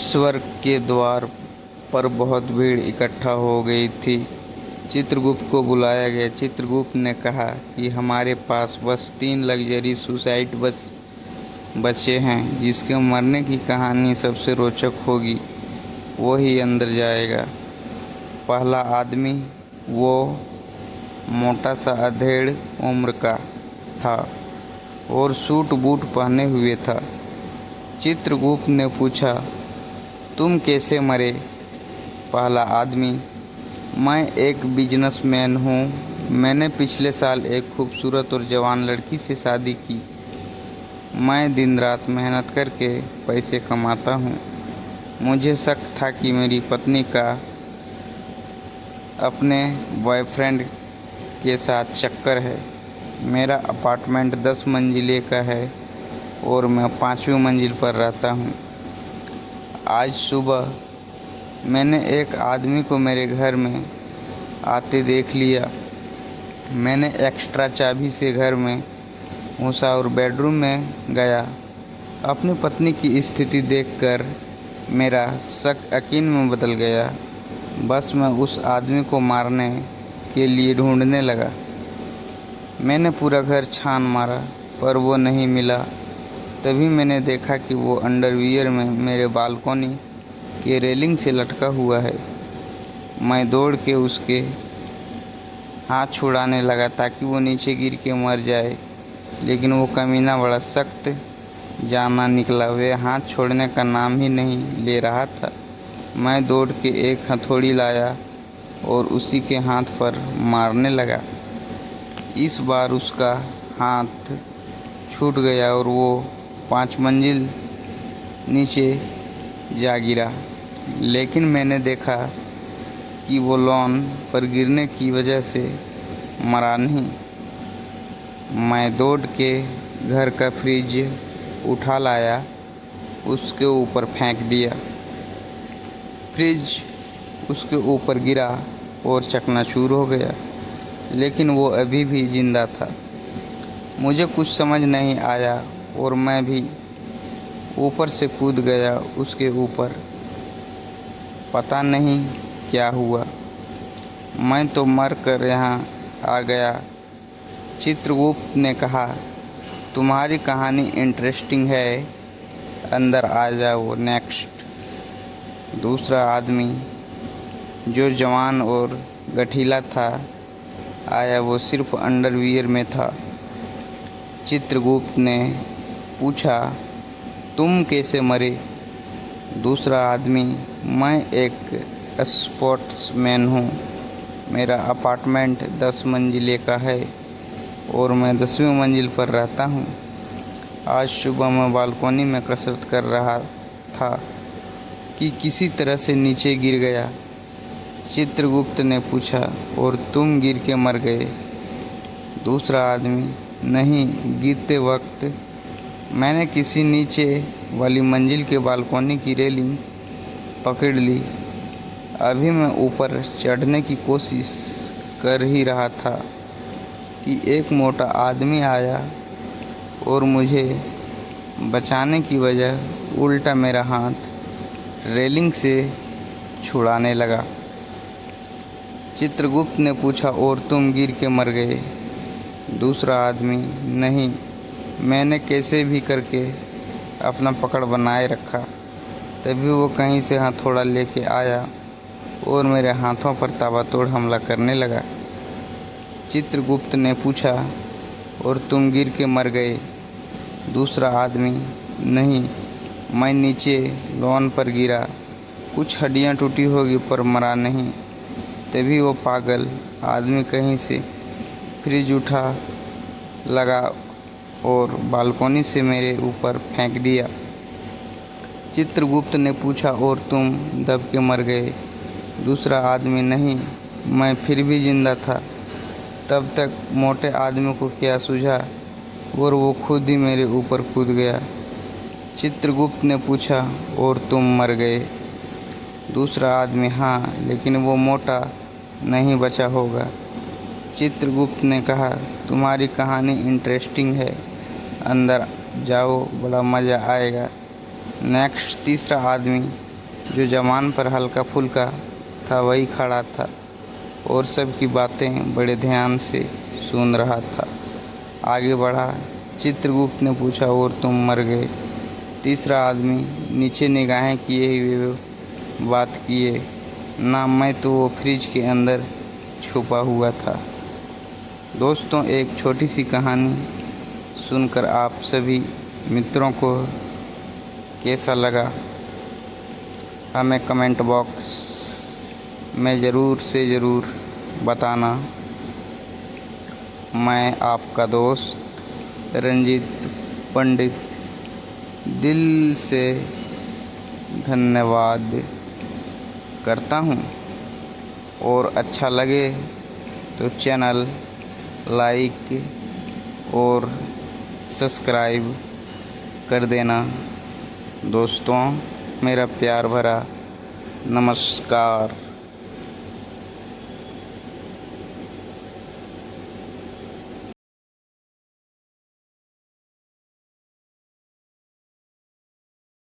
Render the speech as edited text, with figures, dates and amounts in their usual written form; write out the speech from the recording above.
स्वर्ग के द्वार पर बहुत भीड़ इकट्ठा हो गई थी। चित्रगुप्त को बुलाया गया। चित्रगुप्त ने कहा कि हमारे पास बस 3 लग्जरी सुसाइड बस बचे हैं। जिसके मरने की कहानी सबसे रोचक होगी वो ही अंदर जाएगा। पहला आदमी वो मोटा सा अधेड़ उम्र का था और सूट बूट पहने हुए था। चित्रगुप्त ने पूछा, तुम कैसे मरे? पहला आदमी, मैं एक बिजनेसमैन हूँ। मैंने पिछले साल एक खूबसूरत और जवान लड़की से शादी की। मैं दिन रात मेहनत करके पैसे कमाता हूँ। मुझे शक था कि मेरी पत्नी का अपने बॉयफ्रेंड के साथ चक्कर है। मेरा अपार्टमेंट 10 मंजिले का है और मैं 5वीं मंजिल पर रहता हूँ। आज सुबह मैंने एक आदमी को मेरे घर में आते देख लिया। मैंने एक्स्ट्रा चाबी से घर में घुसा और बेडरूम में गया। अपनी पत्नी की स्थिति देखकर मेरा शक यकीन में बदल गया। बस मैं उस आदमी को मारने के लिए ढूंढने लगा। मैंने पूरा घर छान मारा पर वो नहीं मिला। तभी मैंने देखा कि वो अंडरवियर में मेरे बालकनी के रेलिंग से लटका हुआ है। मैं दौड़ के उसके हाथ छुड़ाने लगा ताकि वो नीचे गिर के मर जाए, लेकिन वो कमीना बड़ा सख्त जाना निकला। वे हाथ छोड़ने का नाम ही नहीं ले रहा था। मैं दौड़ के एक हथौड़ी लाया और उसी के हाथ पर मारने लगा। इस बार उसका हाथ छूट गया और वो 5 मंजिल नीचे जा गिरा। लेकिन मैंने देखा कि वो लॉन पर गिरने की वजह से मरा नहीं। मैं दौड़ के घर का फ्रिज उठा लाया, उसके ऊपर फेंक दिया। फ्रिज उसके ऊपर गिरा और चकनाचूर हो गया, लेकिन वो अभी भी जिंदा था। मुझे कुछ समझ नहीं आया और मैं भी ऊपर से कूद गया उसके ऊपर। पता नहीं क्या हुआ, मैं तो मर कर यहाँ आ गया। चित्रगुप्त ने कहा, तुम्हारी कहानी इंटरेस्टिंग है, अंदर आ जाओ। नेक्स्ट। दूसरा आदमी जो जवान और गठीला था आया। वो सिर्फ अंडरवियर में था। चित्रगुप्त ने पूछा, तुम कैसे मरे? दूसरा आदमी, मैं एक स्पोर्ट्समैन हूँ। मेरा अपार्टमेंट 10 मंजिले का है और मैं 10वीं मंजिल पर रहता हूँ। आज सुबह मैं बालकनी में कसरत कर रहा था कि किसी तरह से नीचे गिर गया। चित्रगुप्त ने पूछा, और तुम गिर के मर गए? दूसरा आदमी, नहीं, गिरते वक्त मैंने किसी नीचे वाली मंजिल के बालकनी की रेलिंग पकड़ ली। अभी मैं ऊपर चढ़ने की कोशिश कर ही रहा था कि एक मोटा आदमी आया और मुझे बचाने की वजह उल्टा मेरा हाथ रेलिंग से छुड़ाने लगा। चित्रगुप्त ने पूछा, और तुम गिर के मर गए? दूसरा आदमी, नहीं, मैंने कैसे भी करके अपना पकड़ बनाए रखा। तभी वो कहीं से हथौड़ा लेके आया और मेरे हाथों पर ताबड़तोड़ हमला करने लगा। चित्रगुप्त ने पूछा, और तुम गिर के मर गए? दूसरा आदमी, नहीं, मैं नीचे लॉन पर गिरा। कुछ हड्डियां टूटी होगी पर मरा नहीं। तभी वो पागल आदमी कहीं से फ्रिज उठा लगा और बालकनी से मेरे ऊपर फेंक दिया। चित्रगुप्त ने पूछा, और तुम दब के मर गए? दूसरा आदमी, नहीं, मैं फिर भी जिंदा था। तब तक मोटे आदमी को क्या सूझा और वो खुद ही मेरे ऊपर कूद गया। चित्रगुप्त ने पूछा, और तुम मर गए? दूसरा आदमी, हाँ, लेकिन वो मोटा नहीं बचा होगा। चित्रगुप्त ने कहा, तुम्हारी कहानी इंटरेस्टिंग है, अंदर जाओ, बड़ा मज़ा आएगा। नेक्स्ट। तीसरा आदमी, जो जवान पर हल्का फुल्का था वही खड़ा था और सबकी बातें बड़े ध्यान से सुन रहा था। आगे बढ़ा। चित्रगुप्त ने पूछा, और तुम मर गए? तीसरा आदमी नीचे निगाहें किए हुए बात किए, ना, मैं तो वो फ्रिज के अंदर छुपा हुआ था। दोस्तों, एक छोटी सी कहानी सुनकर आप सभी मित्रों को कैसा लगा हमें कमेंट बॉक्स में ज़रूर से ज़रूर बताना। मैं आपका दोस्त रंजीत पंडित दिल से धन्यवाद करता हूँ, और अच्छा लगे तो चैनल लाइक और सब्सक्राइब कर देना। दोस्तों, मेरा प्यार भरा नमस्कार।